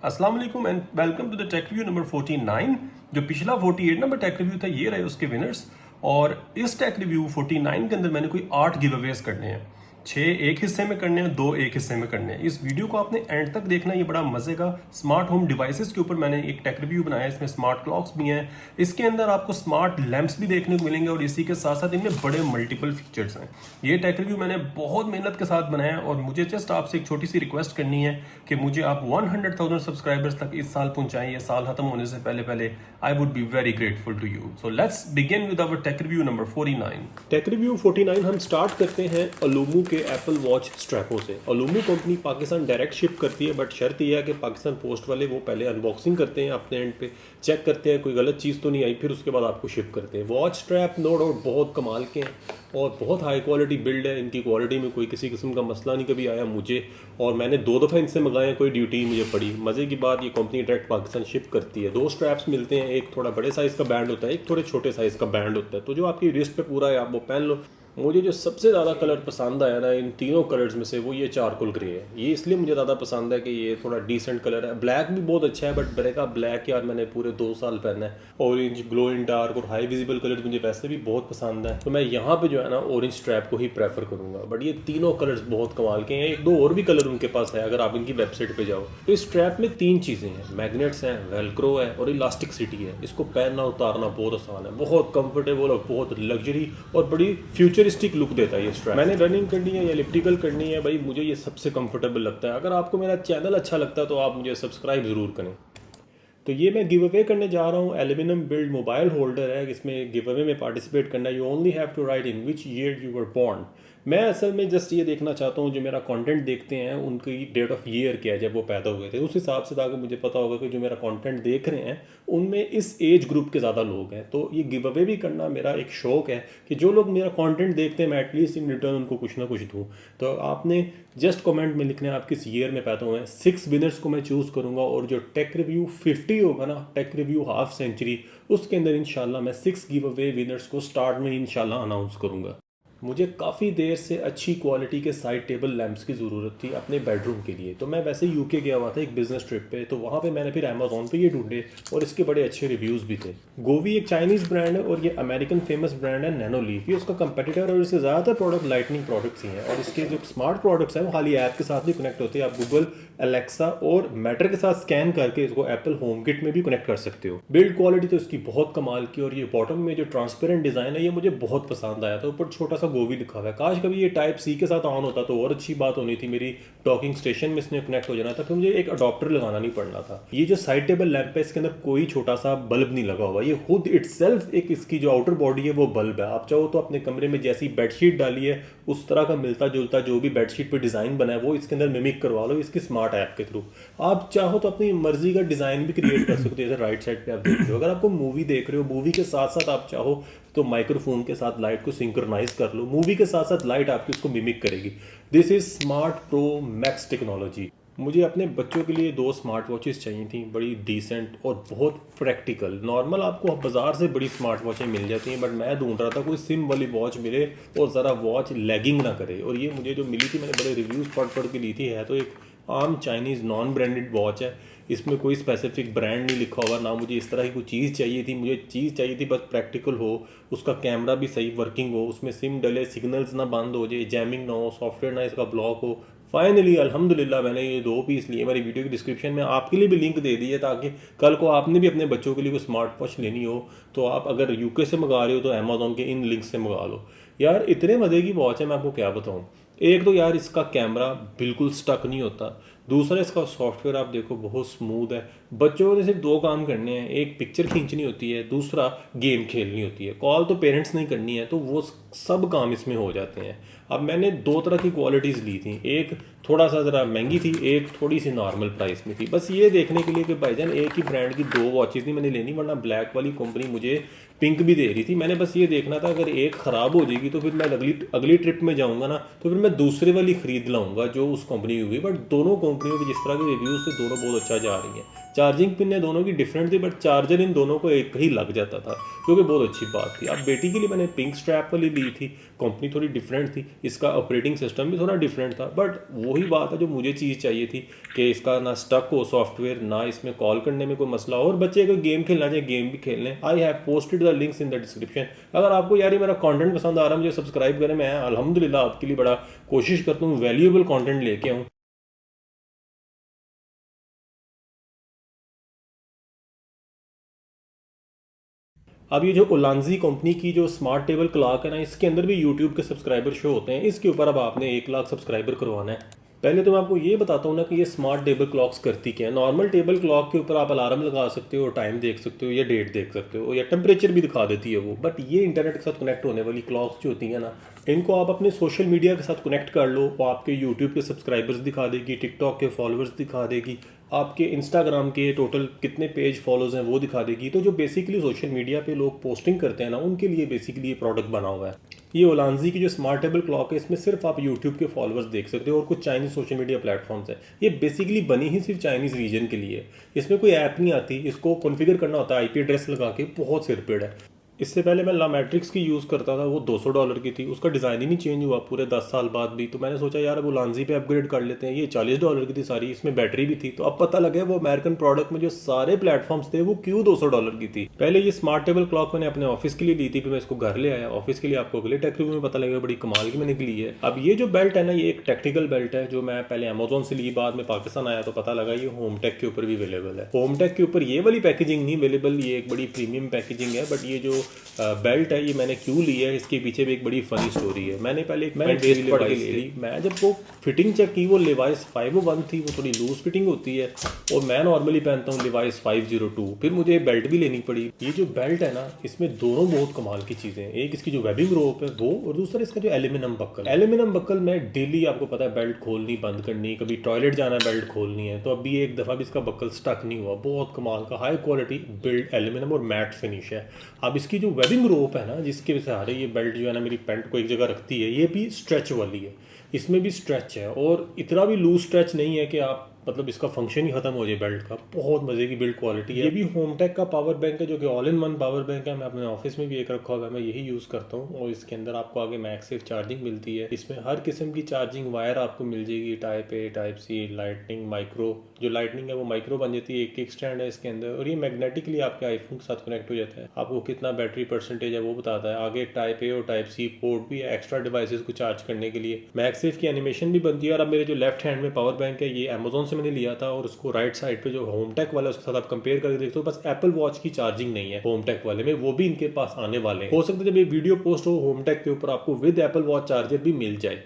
अस्सलाम वालेकुम and welcome to the tech review number 49। जो पिछला 48 नंबर टेक रिव्यू था ये रहे उसके विनर्स। और इस टेक रिव्यू 49 के अंदर मैंने कोई 8 गिव अवेज करने हैं। 6 एक हिस्से में करने हैं, 2 एक हिस्से में करने हैं। इस वीडियो को आपने एंड तक देखना, ये बड़ा मजे का स्मार्ट होम डिवाइसेस के ऊपर मैंने एक टेक रिव्यू बनाया है। इसमें स्मार्ट क्लॉक्स भी हैं, इसके अंदर आपको स्मार्ट लैंप्स भी देखने को मिलेंगे और इसी के साथ साथ इनमें बड़े मल्टीपल फीचर्स हैं। ये टेक रिव्यू मैंने बहुत मेहनत के साथ बनाया है और मुझे जस्ट आपसे एक छोटी सी रिक्वेस्ट करनी है कि मुझे आप 100,000 सब्सक्राइबर्स तक इस साल पहुंचाएं। ये साल खत्म होने से पहले पहले I would be very grateful to you. So let's begin with our tech review number 49। Tech review 49 हम स्टार्ट करते हैं अलूमू के एप्पल वॉच स्ट्रैपों से। अलूमू कंपनी पाकिस्तान डायरेक्ट शिप करती है, बट शर्त यह है कि पाकिस्तान पोस्ट वाले वो पहले अनबॉक्सिंग करते हैं, अपने एंड पे चेक करते हैं कोई गलत चीज़ तो नहीं आई, फिर उसके बाद आपको शिप करते हैं। वॉच स्ट्रैप नो डाउट बहुत कमाल के हैं और बहुत हाई क्वालिटी बिल्ड है। इनकी क्वालिटी में कोई किसी किस्म का मसला नहीं कभी आया मुझे, और मैंने 2 दफ़ा इनसे मंगाए, कोई ड्यूटी मुझे पड़ी। मज़े की बात, ये कंपनी डायरेक्ट पाकिस्तान शिप करती है। 2 स्ट्रैप्स मिलते हैं, एक थोड़ा बड़े साइज़ का बैंड होता है, एक थोड़े छोटे साइज़ का बैंड होता है। तो जो आपकी रिस्ट पे पूरा है आप वो पहन लो। मुझे जो सबसे ज़्यादा कलर पसंद आया ना इन तीनों कलर्स में से, वो ये चारकोल ग्रे है। ये इसलिए मुझे ज़्यादा पसंद है कि ये थोड़ा डिसेंट कलर है। ब्लैक भी बहुत अच्छा है, बट ब्रेका ब्लैक यार मैंने पूरे 2 साल पहना है। ऑरेंज, ग्लो इन डार्क और हाई विजिबल कलर मुझे वैसे भी बहुत पसंद है, तो मैं यहाँ पे जो है ना ऑरेंज स्ट्रैप को ही प्रेफर करूँगा। बट ये तीनों कलर्स बहुत कमाल के हैं। 1-2 और भी कलर उनके पास है अगर आप इनकी वेबसाइट पर जाओ। तो इस स्ट्रैप में 3 चीज़ें हैं, मैग्नेट्स हैं, वेलक्रो है और इलास्टिकसिटी है। इसको पहनना उतारना बहुत आसान है, बहुत कंफर्टेबल और बहुत लग्जरी और बड़ी फ्यूचरिस्टिक लुक देता है। मैंने रनिंग करनी है या इलिप्टिकल करनी है, भाई मुझे ये सबसे कंफर्टेबल लगता है। अगर आपको मेरा चैनल अच्छा लगता है तो आप मुझे सब्सक्राइब ज़रूर करें। तो ये मैं गिव अवे करने जा रहा हूँ। एल्यूमिनियम बिल्ड मोबाइल होल्डर है, इसमें गिव अवे में पार्टिसिपेट करना है। You only have to write in which year you were born. मैं असल में जस्ट ये देखना चाहता हूँ जो मेरा कंटेंट देखते हैं उनकी डेट ऑफ ईयर क्या है, जब वो पैदा हुए थे, उस हिसाब से ताकि मुझे पता होगा कि जो मेरा कंटेंट देख रहे हैं उनमें इस एज ग्रुप के ज़्यादा लोग हैं। तो ये गिव अवे भी करना मेरा एक शौक है कि जो लोग मेरा कंटेंट देखते हैं मैं एटलीस्ट इन रिटर्न उनको कुछ ना कुछ दूँ। तो आपने जस्ट कमेंट में लिखना है आप किस ईयर में पैदा हुए हैं। 6 विनर्स को मैं चूज़ करूँगा और जो टेक रिव्यू 50 होगा ना, टेक रिव्यू हाफ सेंचुरी, उसके अंदर इंशाल्लाह मैं 6 गिव अवे विनर्स को स्टार्ट में इंशाल्लाह अनाउंस करूँगा। मुझे काफ़ी देर से अच्छी क्वालिटी के साइड टेबल लैंप्स की ज़रूरत थी अपने बेडरूम के लिए। तो मैं वैसे यूके गया हुआ था एक बिज़नेस ट्रिप पे, तो वहाँ पे मैंने फिर अमेज़ॉन पे ये ढूंढे और इसके बड़े अच्छे रिव्यूज़ भी थे। गोवी एक चाइनीज़ ब्रांड है और ये अमेरिकन फेमस ब्रांड है नैनोलीफ, ये उसका कंपेटिटर, और इसके ज़्यादातर प्रोडक्ट लाइटनिंग प्रोडक्ट्स ही हैं। और इसके जो स्मार्ट प्रोडक्ट्स हैं वो खाली ऐप के साथ भी कनेक्ट होते हैं। आप गूगल, एलेक्सा और मैटर के साथ स्कैन करके इसको एप्पल होम किट में भी कनेक्ट कर सकते हो। बिल्ड क्वालिटी तो इसकी बहुत कमाल की, और ये बॉटम में जो ट्रांसपेरेंट डिज़ाइन है ये मुझे बहुत पसंद आया था। ऊपर छोटा सा गोवी लिखा हुआ है। काश कभी ये टाइप सी के साथ ऑन होता तो और अच्छी बात होनी थी। मेरी डॉकिंग स्टेशन में इसने कनेक्ट हो जाना था, फिर मुझे एक अडॉप्टर लगाना नहीं पड़ना था। ये जो साइड टेबल लैंप है इसके अंदर कोई छोटा सा बल्ब नहीं लगा हुआ, ये खुद इटसेल्फ एक इसकी जो आउटर बॉडी है वो बल्ब है। आप चाहो तो अपने कमरे में जैसी बेडशीट डाली है उस तरह का मिलता जुलता जो भी बेडशीट पे डिज़ाइन बना है वो इसके अंदर मिमिक करवा लो इसकी स्मार्ट ऐप के थ्रू। आप चाहो तो अपनी मर्जी का डिज़ाइन भी क्रिएट कर सकते हो। जैसे राइट साइड पे आप देख रहे हो, अगर आपको मूवी देख रहे हो, मूवी के साथ साथ आप चाहो तो माइक्रोफोन के साथ लाइट को सिंक्रोनाइज कर लो, मूवी के साथ साथ लाइट आपकी उसको मिमिक करेगी। This is smart pro max technology. मुझे अपने बच्चों के लिए 2 स्मार्ट वॉचेस चाहिए थी, बड़ी डिसेंट और बहुत प्रैक्टिकल। नॉर्मल आपको बाज़ार से बड़ी स्मार्ट वॉचें मिल जाती हैं, बट मैं ढूंढ रहा था कोई सिम वाली वॉच मिले और ज़रा वॉच लैगिंग ना करे। और ये मुझे जो मिली थी, मैंने बड़े रिव्यूज़ पढ़ के ली थी, है तो एक आम चाइनीज़ नॉन ब्रांडेड वॉच है। इसमें कोई स्पेसिफिक ब्रांड नहीं लिखा हुआ, ना मुझे इस तरह की कोई चीज़ चाहिए थी। मुझे चीज़ चाहिए थी बस प्रैक्टिकल हो, उसका कैमरा भी सही वर्किंग हो, उसमें सिम डले, सिग्नल्स ना बंद हो जाए, जैमिंग ना हो, सॉफ्टवेयर ना इसका ब्लॉक हो। फाइनली अल्हम्दुलिल्लाह मैंने ये 2 पीस लिए। मेरी वीडियो की डिस्क्रिप्शन में आपके लिए भी लिंक दे दी है, ताकि कल को आपने भी अपने बच्चों के लिए कोई स्मार्ट वॉच लेनी हो तो आप अगर यूके से मंगा रहे हो तो अमेज़ॉन के इन लिंक से मंगा लो। यार इतने मज़े की वॉच है, मैं आपको क्या बताऊँ। एक तो यार इसका कैमरा बिल्कुल स्टक नहीं होता, दूसरा इसका सॉफ्टवेयर आप देखो बहुत स्मूथ है। बच्चों को सिर्फ 2 काम करने हैं, एक पिक्चर खींचनी होती है, दूसरा गेम खेलनी होती है। कॉल तो पेरेंट्स नहीं करनी है, तो वो सब काम इसमें हो जाते हैं। अब मैंने 2 तरह की क्वालिटीज़ ली थी, एक थोड़ा सा ज़रा महंगी थी, एक थोड़ी सी नॉर्मल प्राइस में थी, बस ये देखने के लिए कि भाईजान एक ही ब्रांड की 2 वॉचेज़ नहीं मैंने लेनी, वरना ब्लैक वाली कंपनी मुझे पिंक भी दे रही थी। मैंने बस ये देखना था अगर एक ख़राब हो जाएगी तो फिर मैं अगली ट्रिप में जाऊँगा ना, तो फिर मैं दूसरे वाली ख़रीद लाऊंगा जो उस कंपनी की हुई। बट दोनों कंपनियों के जिस तरह के रिव्यूज़ थे दोनों बहुत अच्छा जा रही हैं। चार्जिंग पिन है दोनों की डिफरेंट थी, बट चार्जर इन दोनों को एक ही लग जाता था, जो कि बहुत अच्छी बात थी। अब बेटी के लिए मैंने पिंक स्ट्रैप वाली ली थी, कंपनी थोड़ी डिफरेंट थी, इसका ऑपरेटिंग सिस्टम भी थोड़ा डिफरेंट था, बट वही बात है जो मुझे चीज़ चाहिए थी कि इसका ना स्टक हो सॉफ्टवेयर, ना इसमें कॉल करने में कोई मसला हो, और बच्चे अगर गेम खेलना चाहे गेम भी खेल लें। I have posted the links in the description. अगर आपको यार ये मेरा कंटेंट पसंद आ रहा है, मुझे सब्सक्राइब करें। मैं अल्हम्दुलिल्लाह आपके लिए बड़ा कोशिश करता हूँ वैल्यूएबल कंटेंट लेके आऊँ। अब ये जो ओलांजी कंपनी की जो स्मार्ट टेबल क्लॉक है ना, इसके अंदर भी यूट्यूब के सब्सक्राइबर शो होते हैं। इसके ऊपर अब आपने 1 लाख सब्सक्राइबर करवाना है। पहले तो मैं आपको ये बताता हूँ ना कि ये स्मार्ट टेबल क्लॉक्स करती क्या है। नॉर्मल टेबल क्लॉक के ऊपर आप अलार्म लगा सकते हो, टाइम देख सकते हो, या डेट देख सकते हो, या टेम्परेचर भी दिखा देती है वो। बट ये इंटरनेट के साथ कनेक्ट होने वाली क्लॉक्स जो होती हैं ना, इनको आप अपने सोशल मीडिया के साथ कनेक्ट कर लो, वो आपके यूट्यूब के सब्सक्राइबर्स दिखा देगी, टिकटॉक के फॉलोअर्स दिखा देगी, आपके इंस्टाग्राम के टोटल कितने पेज फॉलोज हैं वो दिखा देगी। तो जो बेसिकली सोशल मीडिया पे लोग पोस्टिंग करते हैं ना, उनके लिए बेसिकली ये प्रोडक्ट बना हुआ है। ये ओलांजी की जो स्मार्ट टेबल क्लॉक है, इसमें सिर्फ आप यूट्यूब के फॉलोअर्स देख सकते हो और कुछ चाइनीज सोशल मीडिया प्लेटफॉर्म्स है। ये बेसिकली बनी ही सिर्फ चाइनीज रीजन के लिए। इसमें कोई ऐप नहीं आती, इसको कॉन्फ़िगर करना होता है आईपी एड्रेस लगा के, बहुत सिरपेड़ है। इससे पहले मैं ला मैट्रिक्स की यूज़ करता था, वो $200 की थी, उसका डिज़ाइन ही नहीं चेंज हुआ पूरे 10 साल बाद भी। तो मैंने सोचा यार अब उलांजी पे अपग्रेड कर लेते हैं। ये $40 की थी सारी, इसमें बैटरी भी थी। तो अब पता लगा वो अमेरिकन प्रोडक्ट में जो सारे प्लेटफॉर्म्स थे वो क्यों $200 की थी। पहले ये स्मार्ट टेबल क्लॉक मैंने अपने ऑफिस के लिए ली थी, फिर मैं इसको घर ले आया ऑफिस के लिए। आपको अगले टेक रिव्यू में पता लगेगा बड़ी कमाल की मैंने ली है। अब ये जो बेल्ट है ना, ये एक टेक्निकल बेल्ट है जो मैं पहले अमेजोन से ली, बाद में पाकिस्तान आया तो पता लगा ये होम टेक के ऊपर भी अवेलेबल है। होम टेक के ऊपर ये वाली पैकेजिंग नहीं अवेलेबल, ये एक बड़ी प्रीमियम पैकेजिंग है। बट ये जो बेल्ट है ये मैंने क्यों ली है, इसके पीछे भी एक बड़ी फनी स्टोरी है। मैंने पहले एक बेस्ट पढ़ के ले ली। मैं जब वो फिटिंग चेक की, वो लिवाइस 501 थी, वो थोड़ी लूज फिटिंग होती है, और मैं नॉर्मली पहनता हूँ लिवाइस 502। फिर मुझे बेल्ट भी लेनी पड़ी। ये जो बेल्ट है ना, इसमें दोनों बहुत कमाल की चीज़ें हैं। एक इसकी जो वेबिंग रोप है वो, और दूसरा इसका जो एल्यूमिनियम बक्कल। एल्यूमिनियम बक्कल मैं डेली, आपको पता है, बेल्ट खोलनी बंद करनी, कभी टॉयलेट जाना है बेल्ट खोलनी है, तो अभी एक दफ़ा भी इसका बक्कल स्टक नहीं हुआ। बहुत कमाल का हाई क्वालिटी बिल्ड एल्यूमिनियम और मैट फिनिश है। अब इसकी जो वेबिंग रोप है ना, जिसके सहारे ये बेल्ट जो है ना मेरी पैंट को एक जगह रखती है, ये भी स्ट्रेच वाली है। इसमें भी स्ट्रेच है, और इतना भी लूज स्ट्रेच नहीं है कि आप मतलब इसका फंक्शन ही खत्म हो जाए बेल्ट का। बहुत मजे की बिल्ड क्वालिटी है। ये भी होमटेक का पावर बैंक है, जो कि all in one power bank है। मैं अपने ऑफिस में भी एक रखा हुआ है, मैं यही यूज़ करता हूँ। और इसके अंदर आपको आगे मैगसेफ चार्जिंग मिलती है। इसमें हर किस्म की चार्जिंग वायर आपको मिल जाएगी, type A, type C, lightning, micro. जो लाइटनिंग है वो माइक्रो बन जाती है। एक किक स्टैंड है इसके अंदर, और ये मैग्नेटिकली आपके आईफोन के साथ कनेक्ट हो जाता है। आपको कितना बैटरी परसेंटेज है वो बताता है। आगे टाइप ए और टाइप सी पोर्ट भी है एक्स्ट्रा डिवाइसेस को चार्ज करने के लिए। मैगसेफ की एनिमेशन भी बनती है। और अब मेरे जो लेफ्ट हैंड में पावर बैंक है, ये अमेजोन से मैंने लिया था, और उसको राइट साइड पे जो होमटेक वाला है उसके साथ आप कंपेयर करके देखते हो। बस एप्पल वॉच की चार्जिंग नहीं है होमटेक वाले में, वो भी इनके पास आने वाले हैं। हो सकता है जब ये वीडियो पोस्ट हो होमटेक के ऊपर आपको विद एप्पल वॉच चार्जर भी मिल जाए।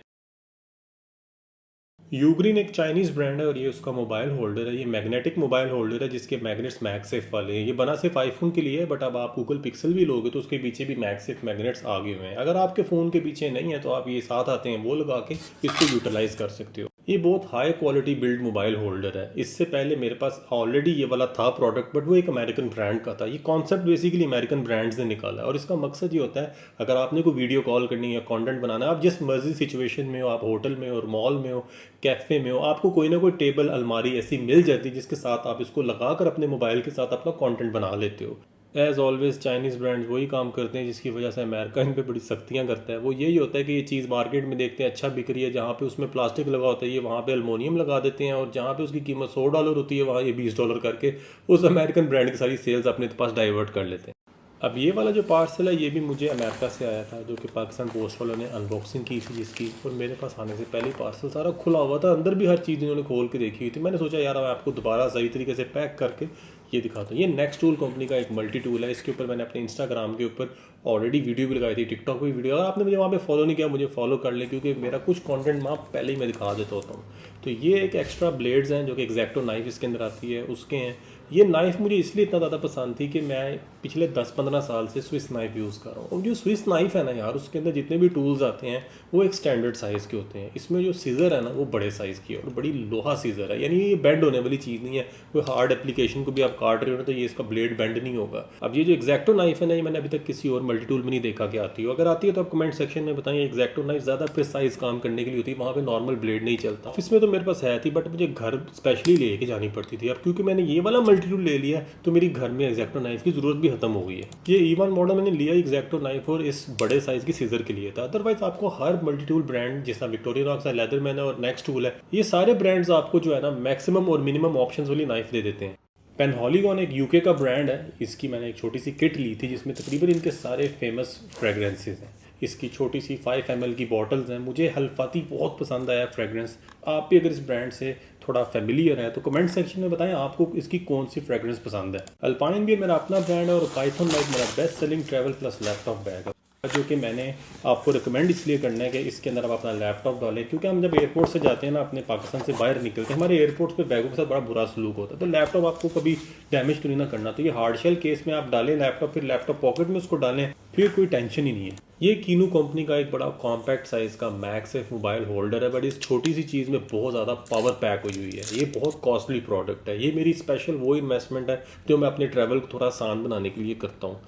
यूग्रीन एक चाइनीज़ ब्रांड है, और ये उसका मोबाइल होल्डर है। ये मैग्नेटिक मोबाइल होल्डर है, जिसके मैग्नेट्स मैगसेफ वाले हैं। ये बना सिर्फ आईफोन के लिए है, बट अब आप गूगल पिक्सल भी लोगे तो उसके पीछे भी मैगसेफ मैग्नेट्स आ गए हुए हैं। अगर आपके फ़ोन के पीछे नहीं है तो आप ये साथ आते हैं वो लगा के इसको यूटिलाइज कर सकते हो। ये बहुत high quality build mobile holder है। इससे पहले मेरे पास ऑलरेडी ये वाला था प्रोडक्ट, बट वो एक अमेरिकन ब्रांड का था। ये कॉन्सेप्ट बेसिकली अमेरिकन ब्रांड्स ने निकाला है, और इसका मकसद ये होता है अगर आपने कोई वीडियो कॉल करनी है, कंटेंट बनाना है, आप जिस मर्जी सिचुएशन में हो, आप होटल में हो, मॉल में हो, कैफ़े में हो, आपको कोई ना कोई टेबल अलमारी ऐसी मिल जाती है जिसके साथ आप इसको लगाकर अपने मोबाइल के साथ अपना कंटेंट बना लेते हो। एज ऑलवेज चाइनीज़ ब्रांड्स वही काम करते हैं जिसकी वजह से अमेरिका इन पे बड़ी सख्तियां करता है। वो यही होता है कि ये चीज़ मार्केट में देखते हैं अच्छा बिक रही है, जहाँ पे उसमें प्लास्टिक लगा होता है ये वहाँ पे अल्मोनियम लगा देते हैं, और जहाँ पे उसकी कीमत $100 होती है वहाँ ये $20 करके उस अमेरिकन ब्रांड की सारी सेल्स अपने पास डाइवर्ट कर लेते हैं। अब ये वाला जो पार्सल है ये भी मुझे अमेरिका से आया था, जो कि पाकिस्तान पोस्ट वालों ने अनबॉक्सिंग की थी जिसकी, और मेरे पास आने से पहले पार्सल सारा खुला हुआ था। अंदर भी हर चीज़ इन्होंने खोल के देखी हुई थी। मैंने सोचा यार मैं आपको दोबारा सही तरीके से पैक करके ये दिखाता हूँ। ये नेक्स्ट टूल कंपनी का एक मल्टी टूल है। इसके ऊपर मैंने अपने इंस्टाग्राम के ऊपर ऑलरेडी वीडियो भी लगाई थी, टिकटॉक पे वीडियो। अगर आपने मुझे वहाँ पे फॉलो नहीं किया, मुझे फॉलो कर लें, क्योंकि मेरा कुछ कंटेंट वहाँ पहले ही मैं दिखा देता होता हूँ। तो ये एक एक्स्ट्रा ब्लेड्स हैं जो कि एक्जैक्टो नाइफ इसके अंदर आती है, उसके हैं। ये नाइफ़ मुझे इसलिए इतना ज़्यादा पसंद थी कि मैं पिछले 10-15 साल से स्विस नाइफ़ यूज़ कर रहा हूँ। और जो स्विस नाइफ़ है ना यार, उसके अंदर जितने भी टूल्स आते हैं वो एक स्टैंडर्ड साइज़ के होते हैं। इसमें जो सीज़र है ना वो बड़े साइज़ की है, और बड़ी लोहा सीज़र है, यानी ये बेंड होने वाली चीज़ नहीं है। कोई हार्ड एप्लीकेशन को भी आप काट रहे हो तो ये इसका ब्लेड बेंड नहीं होगा। अब ये जो एक्जैक्टो नाइफ़ है ना, ये मैंने अभी तक किसी और मल्टी टूल में नहीं देखा कि आती हो। अगर आती है तो आप कमेंट सेक्शन में बताएं। एक्जैक्टो नाइफ ज़्यादा प्रिसाइज काम करने के लिए होती है, वहाँ पे नॉर्मल ब्लेड नहीं चलता। इसमें तो मेरे पास है थी, बट मुझे घर स्पेशली लेके जानी पड़ती थी। अब क्योंकि मैंने ये वाला मल्टी टूल ले लिया तो मेरी घर में एग्जैक्टो नाइफ की ज़रूरत भी खत्म हो गई है। ये E1 मॉडल मैंने लिया एग्जैक्टो नाइफ और इस बड़े साइज़ की सीजर के लिए था। अदरवाइज आपको हर मल्टी टूल ब्रांड, जैसा विक्टोरियनॉक्स है, लेदरमैन है और नेक्स्ट टूल है, ये सारे ब्रांड्स आपको जो है ना मैक्सिमम और मिनिमम ऑप्शंस वाली नाइफ दे देते हैं। पेनहॉलीगॉन एक यूके का ब्रांड है, इसकी मैंने एक छोटी सी किट ली थी जिसमें तकरीबन इनके सारे फेमस फ्रेगरेंसेज हैं। इसकी छोटी सी 5 ml की बॉटल्स हैं। मुझे हल्फाती बहुत पसंद आया फ्रेगरेंस। आप भी अगर इस ब्रांड से थोड़ा फेमिलियर है तो कमेंट सेक्शन में बताएं आपको इसकी कौन सी फ्रेगरेंस पसंद है। अल्पाइन भी मेरा अपना ब्रांड है और पाइथन लाइट मेरा best selling travel plus laptop bag है, जो कि मैंने आपको रिकमेंड इसलिए करना है कि इसके अंदर आप अपना लैपटॉप डालें, क्योंकि हम जब एयरपोर्ट से जाते हैं ना, अपने पाकिस्तान से बाहर निकलते हैं, हमारे एयरपोर्ट पे बैगों के साथ बड़ा बुरा सलूक होता है। तो लैपटॉप आपको कभी डैमेज तो नहीं ना करना। तो ये हार्ड शेल केस में आप डालें लैपटॉप, फिर लैपटॉप पॉकेट में उसको डालें, फिर कोई टेंशन ही नहीं है। ये कीनू कंपनी का एक बड़ा कॉम्पैक्ट साइज़ का मैगसेफ मोबाइल होल्डर है, बट इस छोटी सी चीज़ में बहुत ज़्यादा पावर पैक हुई हुई है। ये बहुत कॉस्टली प्रोडक्ट है। ये मेरी स्पेशल वो इन्वेस्टमेंट है जो मैं अपने ट्रैवल को थोड़ा आसान बनाने के लिए करता हूँ।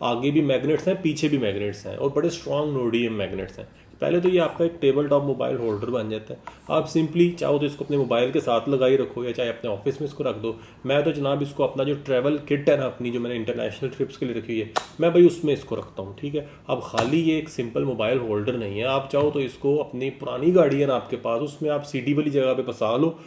आगे भी मैग्नेट्स हैं, पीछे भी मैग्नेट्स हैं और बड़े स्ट्रॉन्ग नोडियम मैग्नेट्स हैं। पहले तो ये आपका एक टेबल टॉप मोबाइल होल्डर बन जाता है। आप सिंपली चाहो तो इसको अपने मोबाइल के साथ लगाई रखो या चाहे अपने ऑफिस में इसको रख दो। मैं तो जनाब इसको अपना जो ट्रैवल किट है ना अपनी, जो मैंने इंटरनेशनल ट्रिप्स के लिए रखी है, मैं भाई उसमें इसको रखता हूँ। ठीक है, अब खाली ये एक सिंपल मोबाइल होल्डर नहीं है। आप चाहो तो इसको अपनी पुरानी गाड़ी है ना आपके पास, उसमें आप सीडी वाली जगह पे फंसा लो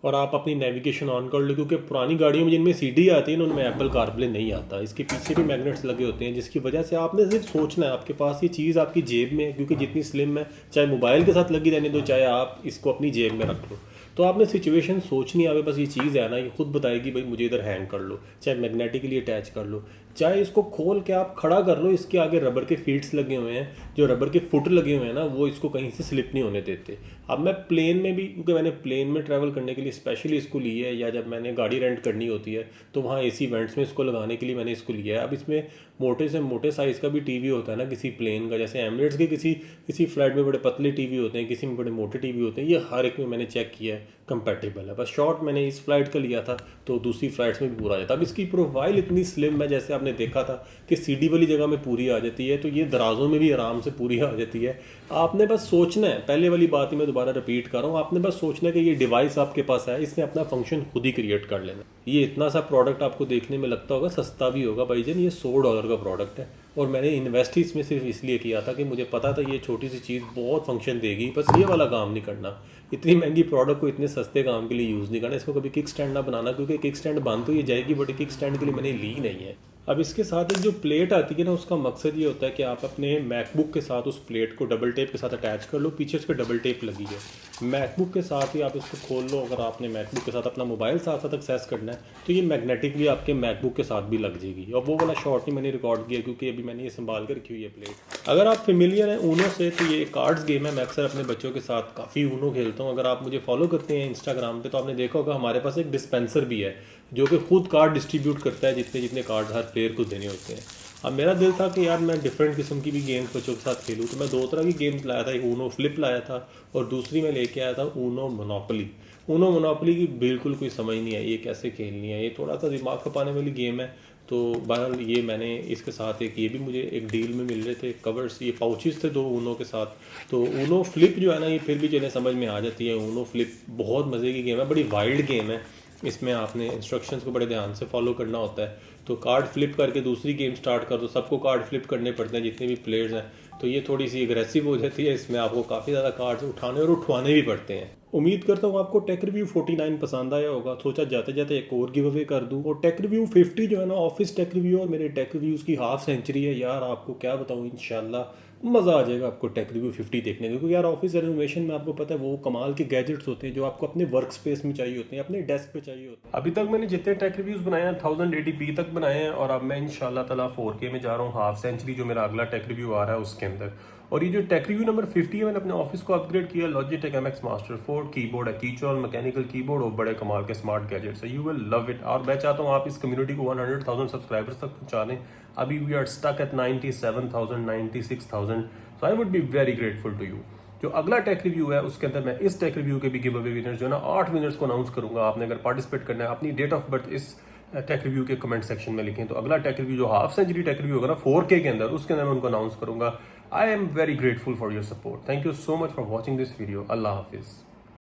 और आप अपनी नेविगेशन ऑन कर लो, क्योंकि पुरानी गाड़ियों में जिनमें सीडी आती है ना उनमें एप्पल कारप्ले नहीं आता। इसके पीछे भी मैग्नेट्स लगे होते हैं, जिसकी वजह से आपने सिर्फ सोचना है, आपके पास ये चीज़ आपकी जेब में है, क्योंकि जितनी स्लिम है, चाहे मोबाइल के साथ लगी रहने दो, चाहे आप इसको अपनी जेब में रख लो। तो आपने सिचुएशन सोचनी है, बस ये चीज़ है ना, ये खुद बताएगी भाई मुझे इधर हैंग कर लो, चाहे मैग्नेटिकली अटैच कर लो, चाहे इसको खोल के आप खड़ा कर लो। इसके आगे रबर के फीट्स लगे हुए हैं, जो रबर के फुट लगे हुए हैं ना, वो इसको कहीं से स्लिप नहीं होने देते। अब मैं प्लेन में भी, क्योंकि मैंने प्लेन में ट्रैवल करने के लिए स्पेशली इसको लिया है, या जब मैंने गाड़ी रेंट करनी होती है तो वहाँ एसी वेंट्स में इसको लगाने के लिए मैंने इसको लिया है। अब इसमें मोटे से मोटे साइज़ का भी टीवी होता है ना किसी प्लेन का, जैसे एमिरेट्स के किसी फ्लाइट में बड़े पतले टीवी होते हैं, किसी में बड़े मोटे टीवी होते हैं। ये हर एक में मैंने चेक किया है कंपैटिबल है। बस शॉर्ट मैंने इस फ्लाइट का लिया था तो दूसरी फ्लाइट्स में भी पूरा आ जाता। अब इसकी प्रोफाइल इतनी स्लिम है, जैसे आपने देखा था कि सीडी वाली जगह में पूरी आ जाती है, तो ये दराजों में भी आराम से पूरी आ जाती है। आपने बस सोचना है, पहले वाली बात ही मैं दोबारा रिपीट कर रहा हूँ, आपने बस सोचना है कि ये डिवाइस आपके पास है, इसने अपना फंक्शन खुद ही क्रिएट कर लेना। ये इतना सा प्रोडक्ट आपको देखने में लगता होगा सस्ता भी होगा भाईजान, ये $100 का प्रोडक्ट है और मैंने इन्वेस्ट ही इसमें सिर्फ इसलिए किया था कि मुझे पता था ये छोटी सी चीज़ बहुत फंक्शन देगी। बस ये वाला काम नहीं करना, इतनी महंगी प्रोडक्ट को इतने सस्ते काम के लिए यूज़ नहीं करना। इसको कभी किक स्टैंड ना बनाना, क्योंकि किक स्टैंड बंद तो ये जाएगी, बट किक स्टैंड के लिए मैंने ली नहीं है। अब इसके साथ एक जो प्लेट आती है ना, उसका मकसद ये होता है कि आप अपने मैकबुक के साथ उस प्लेट को डबल टेप के साथ अटैच कर लो। पीछे उसके डबल टेप लगी है। मैकबुक के साथ ही आप इसको खोल लो। अगर आपने मैकबुक के साथ अपना मोबाइल साथ साथ एक्सेस करना है तो ये मैग्नेटिकली आपके मैकबुक के साथ भी लग जाएगी। और वो वाला शॉट नहीं मैंने रिकॉर्ड किया, क्योंकि अभी मैंने ये संभाल कर रखी हुई है प्लेट। अगर आप फेमिलियर हैं ऊनो से तो ये कार्ड्स गेम है। मैं अक्सर अपने बच्चों के साथ काफ़ी ऊनो खेलता हूँ। अगर आप मुझे फॉलो करते हैं इंस्टाग्राम पे तो आपने देखा होगा हमारे पास एक डिस्पेंसर भी है जो कि खुद कार्ड डिस्ट्रीब्यूट करता है, जितने जितने कार्ड्स हर प्लेयर को देने होते हैं। अब मेरा दिल था कि यार मैं डिफरेंट किस्म की भी गेम्स बच्चों के साथ खेलूँ, तो मैं 2 तरह की गेम्स लाया था। एक ऊनो फ्लिप लाया था और दूसरी मैं लेके आया था ऊनो मोनोपोली। ऊनो मोनोपोली की बिल्कुल कोई समझ नहीं आई ये कैसे खेलनी है। ये थोड़ा सा दिमाग खपाने वाली गेम है। तो बहरहाल ये मैंने इसके साथ ये भी मुझे एक डील में मिल रहे थे कवर्स, ये पाउचेस थे 2 ऊनो के साथ। तो ऊनो फ्लिप जो है ना, ये फिर भी चले समझ में आ जाती है। ऊनो फ्लिप बहुत मज़े की गेम है, बड़ी वाइल्ड गेम है। इसमें आपने इंस्ट्रक्शंस को बड़े ध्यान से फॉलो करना होता है। तो कार्ड फ्लिप करके दूसरी गेम स्टार्ट कर दो, सबको कार्ड फ्लिप करने पड़ते हैं जितने भी प्लेयर्स हैं। तो ये थोड़ी सी एग्रेसिव हो जाती है। इसमें आपको काफ़ी ज़्यादा कार्ड्स उठाने और उठवाने भी पड़ते हैं। उम्मीद करता हूँ आपको टेक रिव्यू 49 पसंद आया होगा। सोचा जाते जाते एक और गिव अवे कर दूँ। और टेक रिव्यू 50 जो है ना, ऑफिस टेक रिव्यू और मेरे टेक रिव्यूज़ की हाफ सेंचुरी है यार। आपको क्या बताऊँ, इंशाल्लाह मज़ा आ जाएगा आपको टेक रिव्यू 50 देखने को। क्योंकि यार ऑफिस रेनोवेशन में आपको पता है वो कमाल के गैजेट्स होते हैं जो आपको अपने वर्क स्पेस में चाहिए होते हैं, अपने डेस्क पे चाहिए होते हैं। अभी तक मैंने जितने टेक रिव्यूज़ बनाए हैं 1080p तक बनाए हैं और अब मैं इंशाल्लाह ताला 4K में जा रहा हूँ। हाफ सेंचुरी जो मेरा अगला टेक रिव्यू आ रहा है उसके अंदर। और ये जो टेक रिव्यू नंबर 50 है, मैंने अपने ऑफिस को अपग्रेड किया। लॉजिटेक MX मास्टर 4 कीबोर्ड है, कीचॉल मैकेनिकल कीबोर्ड और बड़े कमाल के स्मार्ट गैजेट्स है। You will love it. और मैं चाहता हूँ आप इस कम्युनिटी को 100,000 सब्सक्राइबर्स तक पहुँचा दें। अभी we are stuck at 97,000 96,000। So I would be very grateful to you. जो अगला टेक रिव्यू है उसके अंदर मैं इस टेक रिव्यू के भी गिव अवे विनर्स जो है ना 8 विनर्स को अनाउंस करूंगा। आपने अगर पार्टिसिपेट करना है अपनी डेट ऑफ बर्थ इस टेक रिव्यू के कमेंट सेक्शन में लिखें। तो अगला टेक रिव्यू जो हाफ सेंचुरी टेक रिव्यू होगा ना 4K के अंदर, उसके अंदर मैं उनको अनाउंस करूंगा। I am very grateful for your support. Thank you so much for watching this video. अल्लाह हाफिज़।